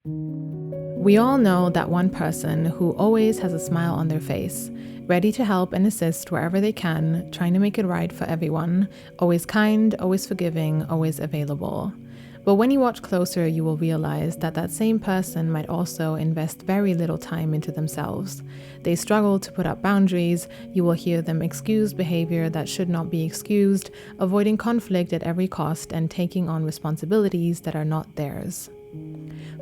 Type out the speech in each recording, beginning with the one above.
We all know that one person who always has a smile on their face, ready to help and assist wherever they can, trying to make it right for everyone, always kind, always forgiving, always available. But when you watch closer, you will realize that that same person might also invest very little time into themselves. They struggle to put up boundaries. You will hear them excuse behavior that should not be excused, avoiding conflict at every cost, and taking on responsibilities that are not theirs.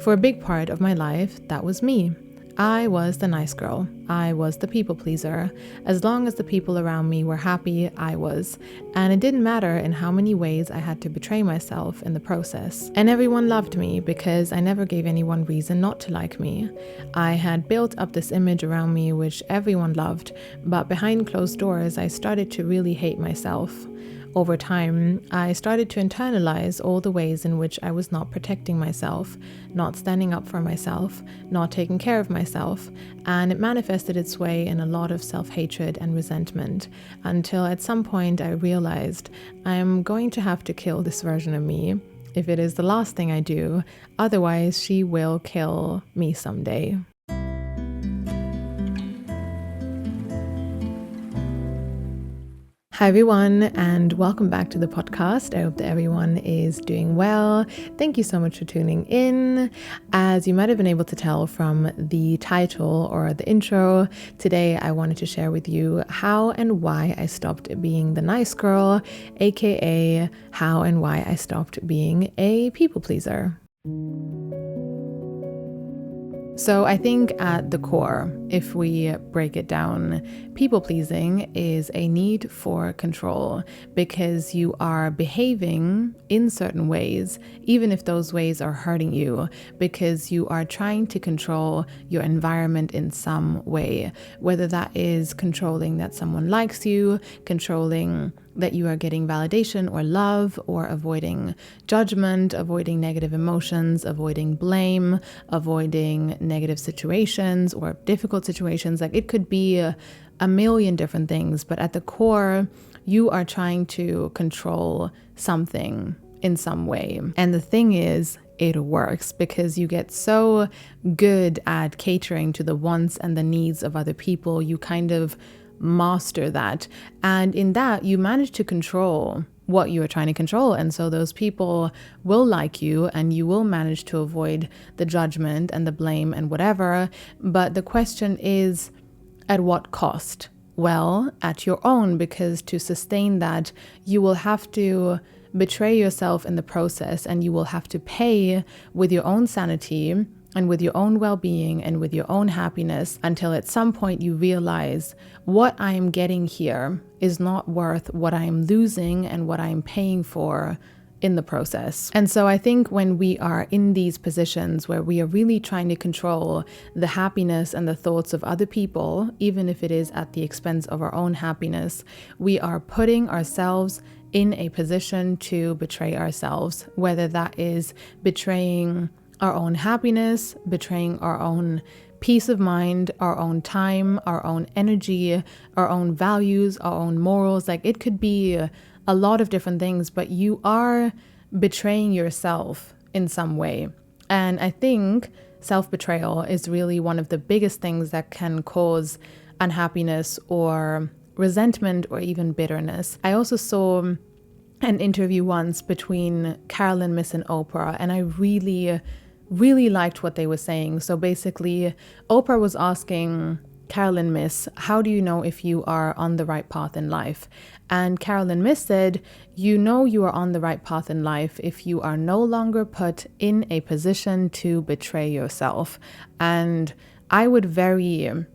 For a big part of my life, that was me. I was the nice girl. I was the people pleaser. As long as the people around me were happy, I was. And it didn't matter in how many ways I had to betray myself in the process. And everyone loved me because I never gave anyone reason not to like me. I had built up this image around me which everyone loved, but behind closed doors, I started to really hate myself. Over time, I started to internalize all the ways in which I was not protecting myself, not standing up for myself, not taking care of myself, and it manifested its way in a lot of self-hatred and resentment, until at some point I realized I am going to have to kill this version of me if it is the last thing I do, otherwise she will kill me someday. Hi everyone, and welcome back to the podcast. I hope that everyone is doing well. Thank you so much for tuning in. As you might have been able to tell from the title or the intro, today I wanted to share with you how and why I stopped being the nice girl, aka how and why I stopped being a people pleaser. So I think at the core, if we break it down, people-pleasing is a need for control because you are behaving in certain ways, even if those ways are hurting you, because you are trying to control your environment in some way, whether that is controlling that someone likes you, controlling that you are getting validation or love, or avoiding judgment, avoiding negative emotions, avoiding blame, avoiding negative situations or difficult situations. Like it could be a million different things, but at the core, you are trying to control something in some way. And the thing is, it works because you get so good at catering to the wants and the needs of other people. You kind of master that, and in that you manage to control what you are trying to control, and so those people will like you and you will manage to avoid the judgment and the blame and whatever. But the question is, at what cost? Well, at your own, because to sustain that you will have to betray yourself in the process, and you will have to pay with your own sanity and with your own well-being and with your own happiness, until at some point you realize what I am getting here is not worth what I am losing and what I am paying for in the process. And so I think when we are in these positions where we are really trying to control the happiness and the thoughts of other people, even if it is at the expense of our own happiness, we are putting ourselves in a position to betray ourselves, whether that is betraying our own happiness, betraying our own peace of mind, our own time, our own energy, our own values, our own morals. Like it could be a lot of different things, but you are betraying yourself in some way. And I think self-betrayal is really one of the biggest things that can cause unhappiness or resentment or even bitterness. I also saw an interview once between Carolyn Miss and Oprah, and I really liked what they were saying. So basically, Oprah was asking Carolyn Miss, how do you know if you are on the right path in life? And Carolyn Miss said, you know you are on the right path in life if you are no longer put in a position to betray yourself. And I would very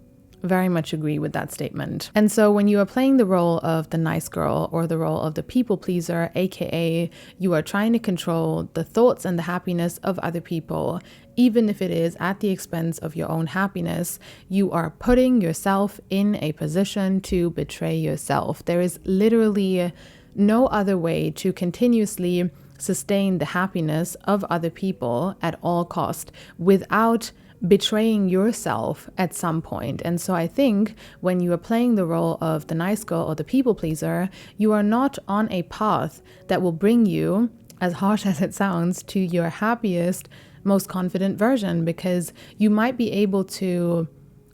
much agree with that statement. And so when you are playing the role of the nice girl or the role of the people pleaser, aka you are trying to control the thoughts and the happiness of other people, even if it is at the expense of your own happiness, you are putting yourself in a position to betray yourself. There is literally no other way to continuously sustain the happiness of other people at all cost without betraying yourself at some point. And so I think when you are playing the role of the nice girl or the people pleaser, you are not on a path that will bring you, as harsh as it sounds, to your happiest, most confident version, because you might be able to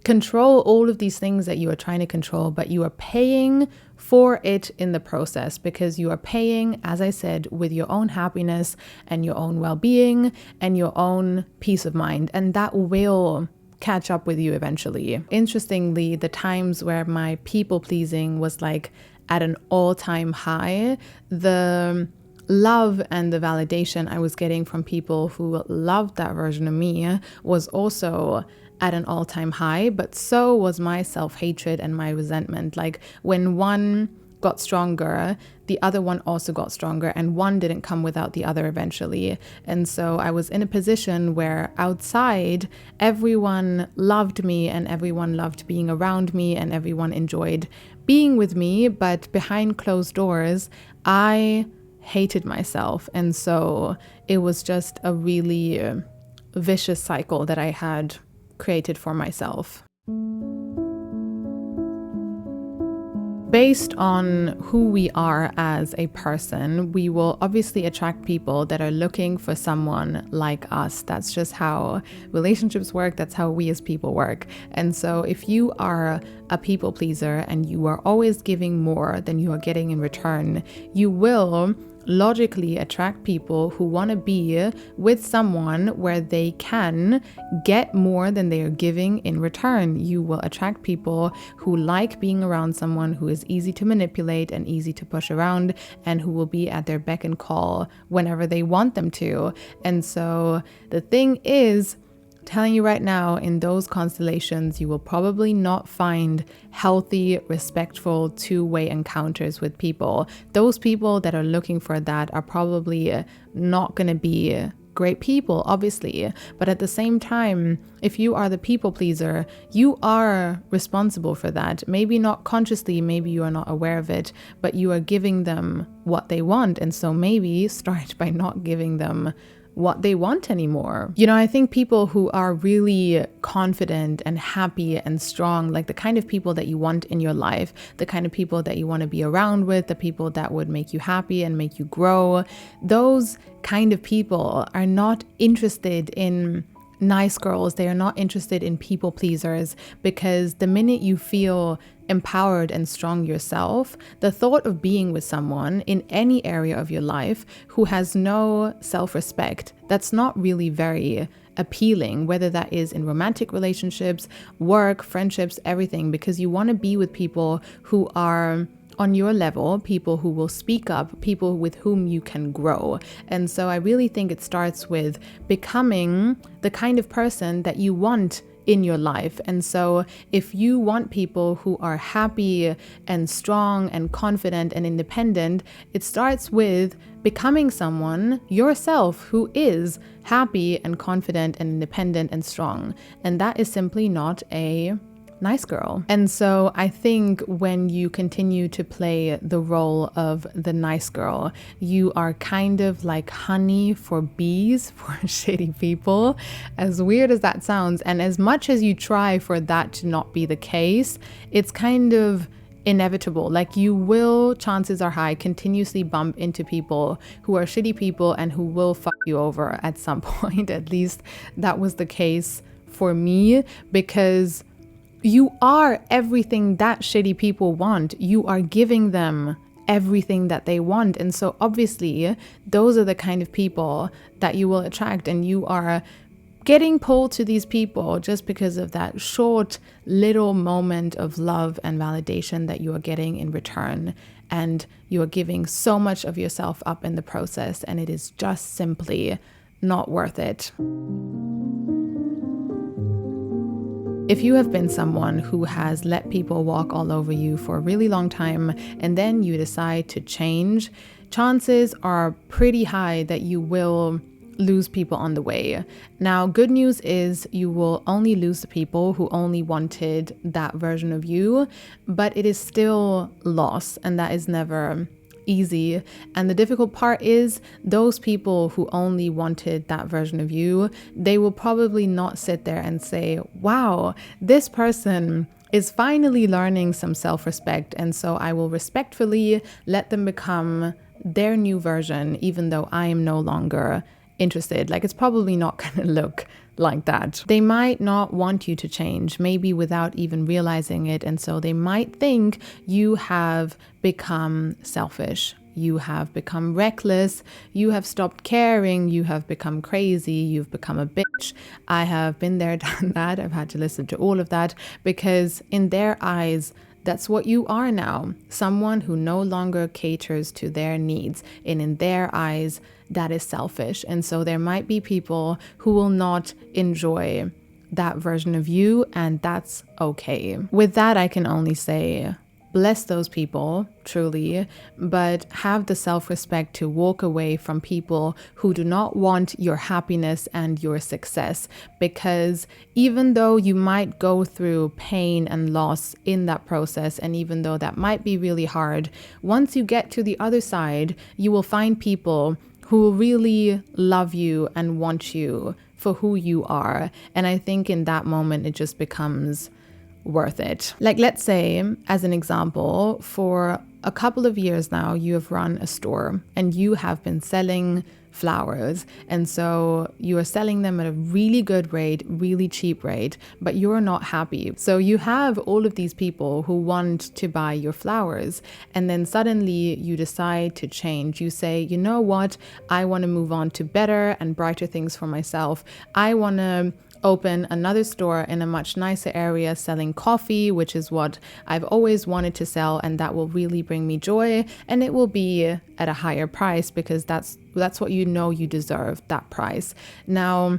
control all of these things that you are trying to control, but you are paying for it in the process, because you are paying, as I said, with your own happiness and your own well-being and your own peace of mind. And that will catch up with you eventually. Interestingly, the times where my people pleasing was like at an all-time high, the love and the validation I was getting from people who loved that version of me was also at an all-time high, but so was my self-hatred and my resentment. Like when one got stronger, the other one also got stronger, and one didn't come without the other eventually. And so I was in a position where outside everyone loved me and everyone loved being around me and everyone enjoyed being with me, but behind closed doors I hated myself. And so it was just a really vicious cycle that I had created for myself. Based on who we are as a person, we will obviously attract people that are looking for someone like us. That's just how relationships work. That's how we as people work. And so if you are a people pleaser and you are always giving more than you are getting in return, you will logically attract people who want to be with someone where they can get more than they are giving in return. You will attract people who like being around someone who is easy to manipulate and easy to push around, and who will be at their beck and call whenever they want them to. And so the thing is, telling you right now, in those constellations, you will probably not find healthy, respectful, two-way encounters with people. Those people that are looking for that are probably not going to be great people, obviously. But at the same time, if you are the people pleaser, you are responsible for that. Maybe not consciously, maybe you are not aware of it, but you are giving them what they want. And so maybe start by not giving them what they want anymore. You know, I think people who are really confident and happy and strong, like the kind of people that you want in your life, the kind of people that you want to be around with, the people that would make you happy and make you grow, those kind of people are not interested in nice girls. They are not interested in people pleasers, because the minute you feel empowered and strong yourself, the thought of being with someone in any area of your life who has no self-respect, that's not really very appealing, whether that is in romantic relationships, work, friendships, everything, because you want to be with people who are on your level, people who will speak up, people with whom you can grow. And so I really think it starts with becoming the kind of person that you want in your life. And so if you want people who are happy and strong and confident and independent, it starts with becoming someone yourself who is happy and confident and independent and strong. And that is simply not a nice girl. And so I think when you continue to play the role of the nice girl, you are kind of like honey for bees for shitty people, as weird as that sounds. And as much as you try for that to not be the case, it's kind of inevitable. Like you will, chances are high, continuously bump into people who are shitty people and who will fuck you over at some point. At least that was the case for me, because you are everything that shitty people want. You are giving them everything that they want. And so obviously those are the kind of people that you will attract, and you are getting pulled to these people just because of that short little moment of love and validation that you are getting in return. And you are giving so much of yourself up in the process, and it is just simply not worth it. If you have been someone who has let people walk all over you for a really long time, and then you decide to change, chances are pretty high that you will lose people on the way. Now, good news is you will only lose the people who only wanted that version of you, but it is still loss, and that is never easy. And the difficult part is those people who only wanted that version of you, they will probably not sit there and say, wow, this person is finally learning some self-respect, and so I will respectfully let them become their new version, even though I am no longer interested. Like, it's probably not going to look like that. They might not want you to change, maybe without even realizing it. And so they might think you have become selfish. You have become reckless. You have stopped caring. You have become crazy. You've become a bitch. I have been there, done that. I've had to listen to all of that because in their eyes, that's what you are now. Someone who no longer caters to their needs. And in their eyes, that is selfish. And so there might be people who will not enjoy that version of you, and that's okay. With that, I can only say, bless those people, truly, but have the self-respect to walk away from people who do not want your happiness and your success. Because even though you might go through pain and loss in that process, and even though that might be really hard, once you get to the other side, you will find people who will really love you and want you for who you are. And I think in that moment, it just becomes worth it. Like, let's say, as an example, for a couple of years now, you have run a store and you have been selling flowers. And so you are selling them at a really good rate, really cheap rate, but you're not happy. So you have all of these people who want to buy your flowers. And then suddenly you decide to change. You say, you know what? I want to move on to better and brighter things for myself. I want to open another store in a much nicer area selling coffee, which is what I've always wanted to sell, and that will really bring me joy, and it will be at a higher price because that's what you know you deserve, that price. Now,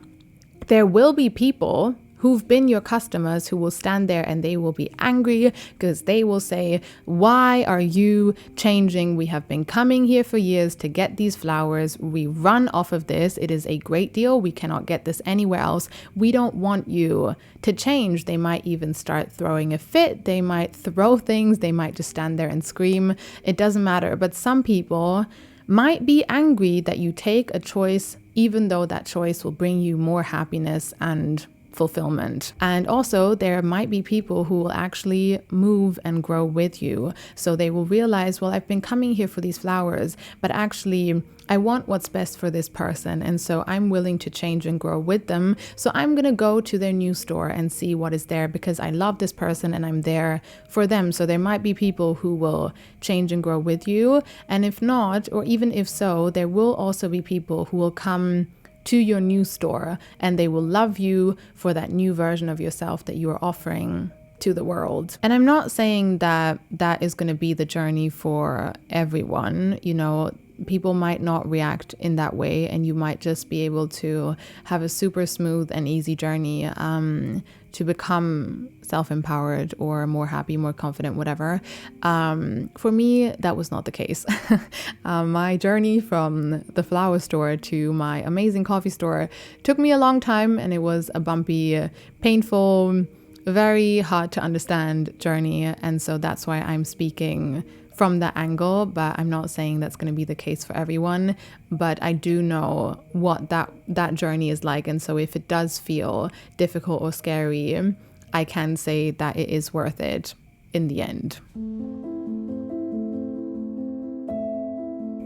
there will be people who've been your customers who will stand there and they will be angry because they will say, why are you changing? We have been coming here for years to get these flowers. We run off of this. It is a great deal. We cannot get this anywhere else. We don't want you to change. They might even start throwing a fit. They might throw things. They might just stand there and scream. It doesn't matter. But some people might be angry that you take a choice, even though that choice will bring you more happiness and fulfillment. And also there might be people who will actually move and grow with you. So they will realize, well, I've been coming here for these flowers, but actually I want what's best for this person. And so I'm willing to change and grow with them. So I'm going to go to their new store and see what is there because I love this person and I'm there for them. So there might be people who will change and grow with you. And if not, or even if so, there will also be people who will come to your new store and they will love you for that new version of yourself that you are offering to the world. And I'm not saying that that is going to be the journey for everyone. You know, people might not react in that way, and you might just be able to have a super smooth and easy journey to become self-empowered or more happy, more confident, whatever. For me, that was not the case. My journey from the flower store to my amazing coffee store took me a long time, and it was a bumpy, painful, very hard to understand journey. And so that's why I'm speaking from that angle, but I'm not saying that's going to be the case for everyone, but I do know what that journey is like. And so if it does feel difficult or scary, I can say that it is worth it in the end.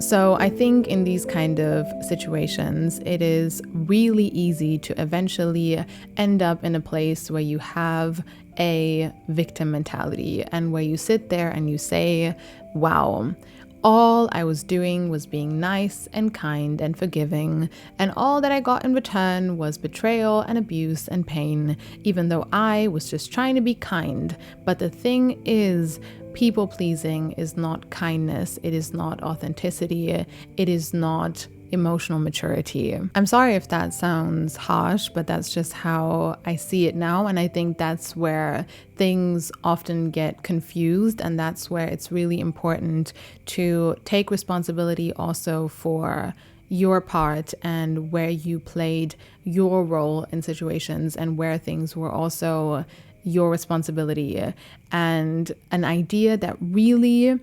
So I think in these kind of situations, it is really easy to eventually end up in a place where you have a victim mentality and where you sit there and you say, wow, all I was doing was being nice and kind and forgiving, and all that I got in return was betrayal and abuse and pain, even though I was just trying to be kind. But the thing is, people pleasing is not kindness, it is not authenticity, it is not emotional maturity. I'm sorry if that sounds harsh, but that's just how I see it now. And I think that's where things often get confused. And that's where it's really important to take responsibility also for your part and where you played your role in situations and where things were also your responsibility. And an idea that really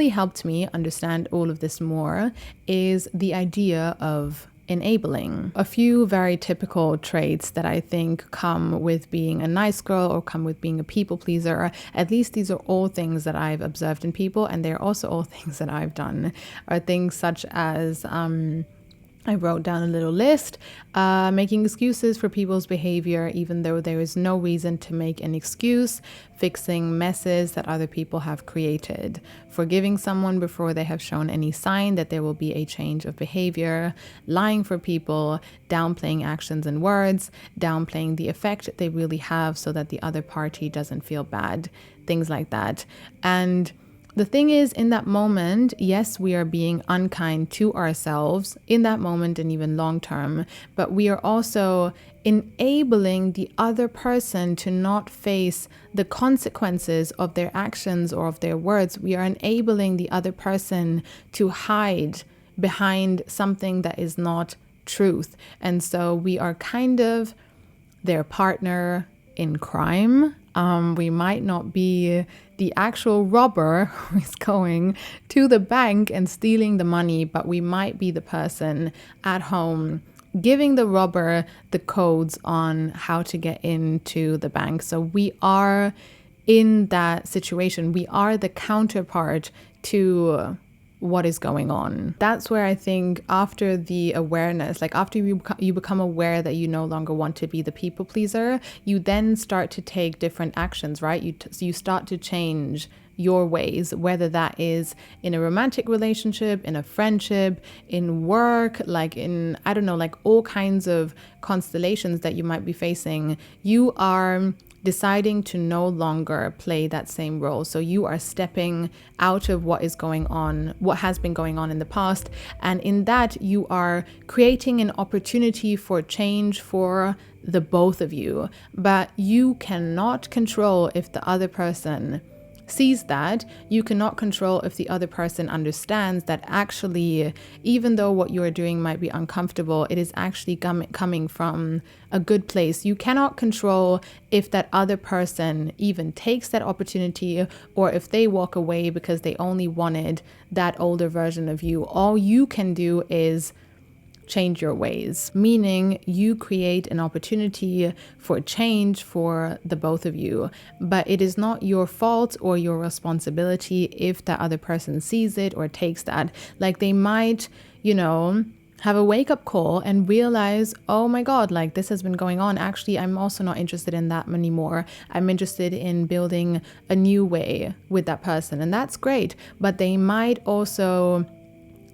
helped me understand all of this more is the idea of enabling. A few very typical traits that I think come with being a nice girl or come with being a people pleaser, at least these are all things that I've observed in people, and they're also all things that I've done, are things such as I wrote down a little list, making excuses for people's behavior, even though there is no reason to make an excuse, fixing messes that other people have created, forgiving someone before they have shown any sign that there will be a change of behavior, lying for people, downplaying actions and words, downplaying the effect they really have so that the other party doesn't feel bad, things like that. And the thing is, in that moment, yes, we are being unkind to ourselves in that moment and even long term, but we are also enabling the other person to not face the consequences of their actions or of their words. We are enabling the other person to hide behind something that is not truth. And so we are kind of their partner in crime. We might not be the actual robber who is going to the bank and stealing the money, but we might be the person at home giving the robber the codes on how to get into the bank. So we are in that situation. We are the counterpart to what is going on. That's where I think after the awareness, like after you become aware that you no longer want to be the people pleaser, you then start to take different actions, right? You start to change your ways, whether that is in a romantic relationship, in a friendship, in work, like in, I don't know, like all kinds of constellations that you might be facing. You are deciding to no longer play that same role. So you are stepping out of what is going on, what has been going on in the past. And in that, you are creating an opportunity for change for the both of you. But you cannot control if the other person sees that. You cannot control if the other person understands that actually, even though what you are doing might be uncomfortable, it is actually coming from a good place. You cannot control if that other person even takes that opportunity or if they walk away because they only wanted that older version of you. All you can do is change your ways, meaning you create an opportunity for change for the both of you. But it is not your fault or your responsibility if that other person sees it or takes that. Like they might, have a wake-up call and realize, oh my God, like this has been going on. Actually, I'm also not interested in that anymore. I'm interested in building a new way with that person. And that's great. But they might also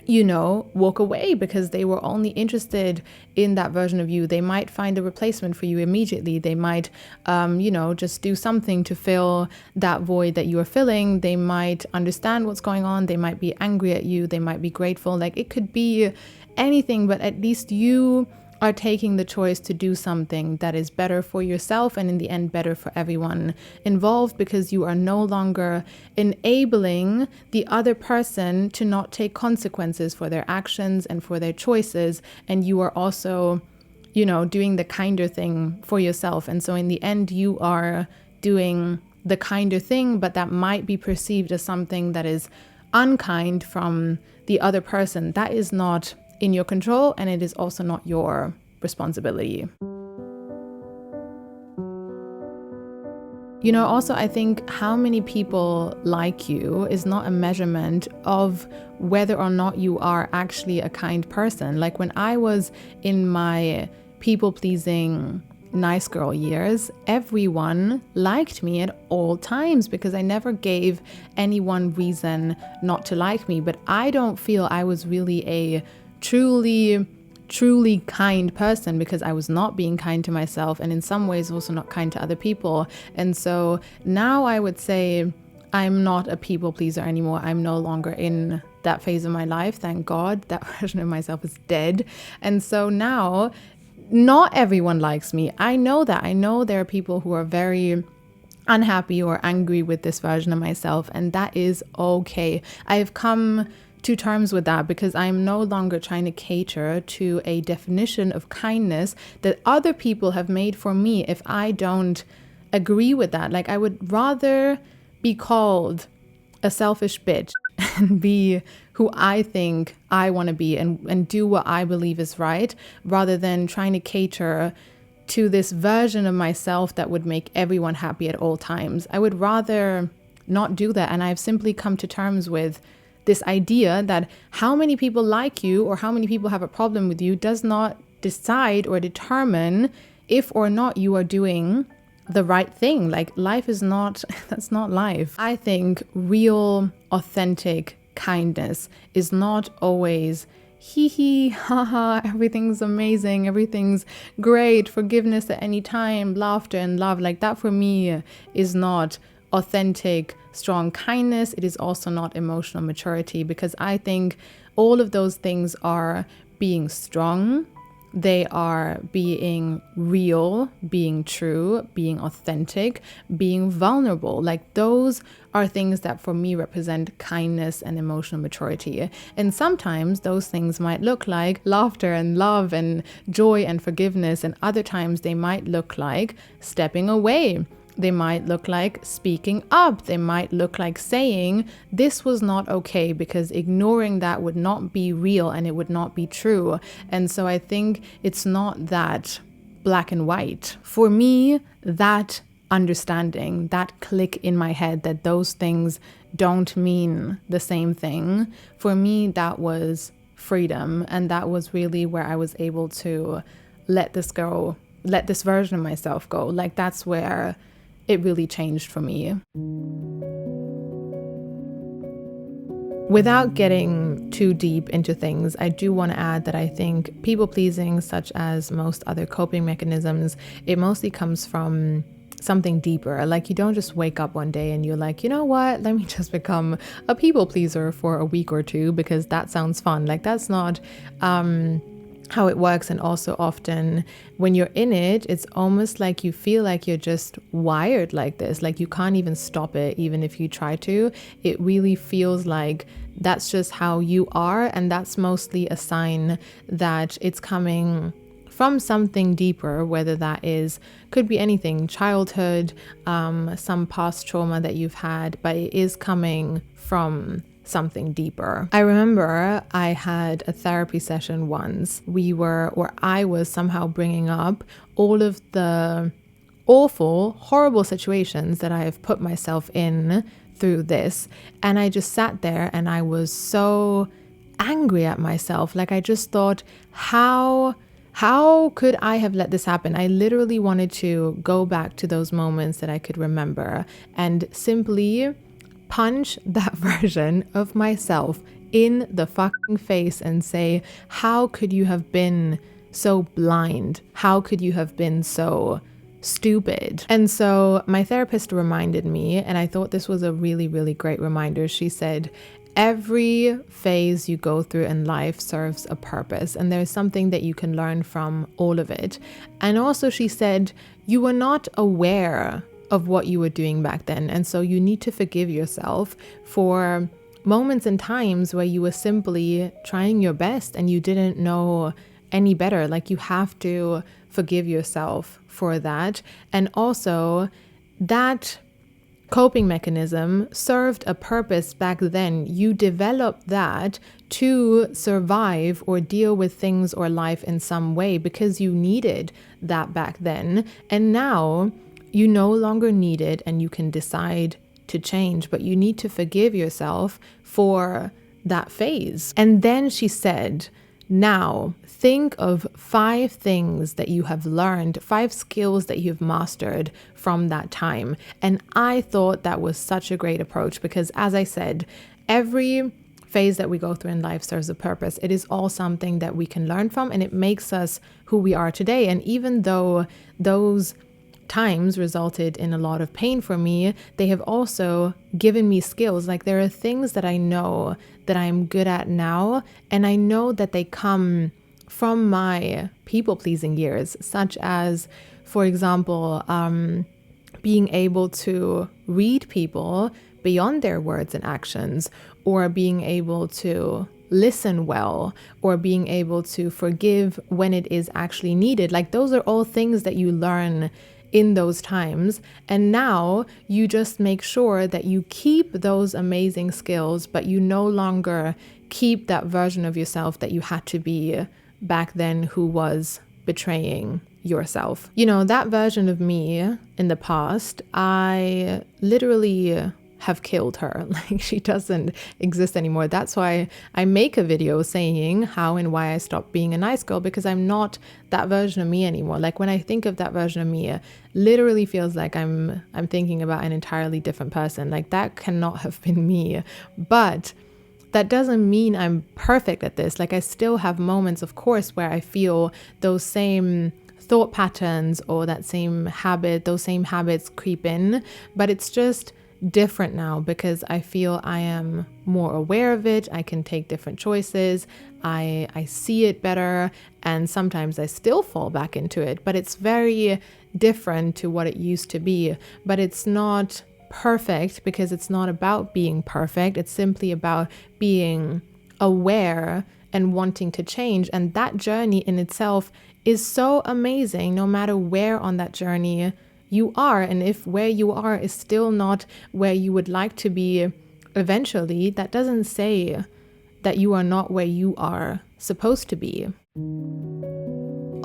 walk away because they were only interested in that version of you. They might find a replacement for you immediately. They might, just do something to fill that void that you are filling. They might understand what's going on. They might be angry at you. They might be grateful. Like it could be anything, but at least you are taking the choice to do something that is better for yourself and in the end better for everyone involved, because you are no longer enabling the other person to not take consequences for their actions and for their choices. And you are also, doing the kinder thing for yourself. And so in the end, you are doing the kinder thing, but that might be perceived as something that is unkind from the other person. That is not in your control, and it is also not your responsibility. Also, I think how many people like you is not a measurement of whether or not you are actually a kind person. Like when I was in my people-pleasing nice girl years, everyone liked me at all times because I never gave anyone reason not to like me. But I don't feel I was really a truly kind person because I was not being kind to myself, and in some ways also not kind to other people. And so now I would say I'm not a people pleaser anymore. I'm no longer in that phase of my life. Thank God that version of myself is dead. And so now not everyone likes me. I know that. I know there are people who are very unhappy or angry with this version of myself, and that is okay. I have come to terms with that because I'm no longer trying to cater to a definition of kindness that other people have made for me if I don't agree with that. Like I would rather be called a selfish bitch and be who I think I want to be and do what I believe is right, rather than trying to cater to this version of myself that would make everyone happy at all times. I would rather not do that. And I've simply come to terms with this idea that how many people like you or how many people have a problem with you does not decide or determine if or not you are doing the right thing. Like, life is not, that's not life. I think real, authentic kindness is not always hee hee, haha, everything's amazing, everything's great, forgiveness at any time, laughter and love. Like, that for me is not authentic, strong kindness. It is also not emotional maturity, because I think all of those things are being strong. They are being real, being true, being authentic, being vulnerable. Like, those are things that for me represent kindness and emotional maturity. And sometimes those things might look like laughter and love and joy and forgiveness. And other times they might look like stepping away. They might look like speaking up. They might look like saying, this was not okay, because ignoring that would not be real and it would not be true. And so I think it's not that black and white. For me, that understanding, that click in my head that those things don't mean the same thing, for me, that was freedom. And that was really where I was able to let this go, let this version of myself go. Like, that's where it really changed for me. Without getting too deep into things, I do want to add that I think people pleasing, such as most other coping mechanisms, it mostly comes from something deeper. Like, you don't just wake up one day and you're like, you know what, let me just become a people pleaser for a week or two because that sounds fun. Like, that's not how it works. And also often when you're in it, it's almost like you feel like you're just wired like this, like you can't even stop it even if you try to. It really feels like that's just how you are, and that's mostly a sign that it's coming from something deeper, whether that is, could be anything, childhood, some past trauma that you've had, but it is coming from something deeper. I remember I had a therapy session once. I was somehow bringing up all of the awful, horrible situations that I have put myself in through this. And I just sat there and I was so angry at myself. Like, I just thought, how could I have let this happen? I literally wanted to go back to those moments that I could remember and simply punch that version of myself in the fucking face and say, how could you have been so blind? How could you have been so stupid? And so my therapist reminded me, and I thought this was a really, really great reminder. She said, every phase you go through in life serves a purpose, and there's something that you can learn from all of it. And also she said, you were not aware of what you were doing back then. And so you need to forgive yourself for moments and times where you were simply trying your best and you didn't know any better. Like, you have to forgive yourself for that. And also, that coping mechanism served a purpose back then. You developed that to survive or deal with things or life in some way because you needed that back then. And now you no longer need it, and you can decide to change, but you need to forgive yourself for that phase. And then she said, now think of 5 things that you have learned, 5 skills that you've mastered from that time. And I thought that was such a great approach because, as I said, every phase that we go through in life serves a purpose. It is all something that we can learn from, and it makes us who we are today. And even though those times resulted in a lot of pain for me, they have also given me skills. Like, there are things that I know that I'm good at now, and I know that they come from my people-pleasing years, such as, for example, being able to read people beyond their words and actions, or being able to listen well, or being able to forgive when it is actually needed. Like, those are all things that you learn in those times. And now you just make sure that you keep those amazing skills, but you no longer keep that version of yourself that you had to be back then, who was betraying yourself. You know, that version of me in the past, I literally have killed her. Like, she doesn't exist anymore. That's why I make a video saying how and why I stopped being a nice girl, because I'm not that version of me anymore. Like, when I think of that version of me, it literally feels like I'm thinking about an entirely different person. Like, that cannot have been me. But that doesn't mean I'm perfect at this. Like, I still have moments, of course, where I feel those same thought patterns or that same habit, those same habits creep in, but it's just different now because I feel I am more aware of it. I can take different choices. I see it better, and sometimes I still fall back into it, but it's very different to what it used to be. But it's not perfect because it's not about being perfect. It's simply about being aware and wanting to change. And that journey in itself is so amazing, no matter where on that journey you are. And if where you are is still not where you would like to be eventually, that doesn't say that you are not where you are supposed to be.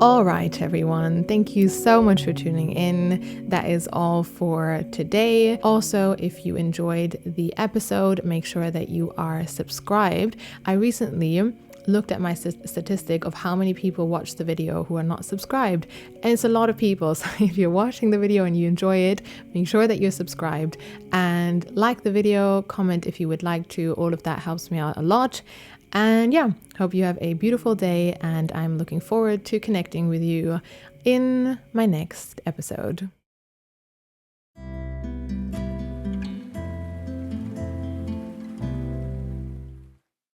All right, everyone. Thank you so much for tuning in. That is all for today. Also, if you enjoyed the episode, make sure that you are subscribed. I recently looked at my statistic of how many people watch the video who are not subscribed, and it's a lot of people. So if you're watching the video and you enjoy it, make sure that you're subscribed and like the video, comment if you would like to. All of that helps me out a lot. And yeah, hope you have a beautiful day, and I'm looking forward to connecting with you in my next episode.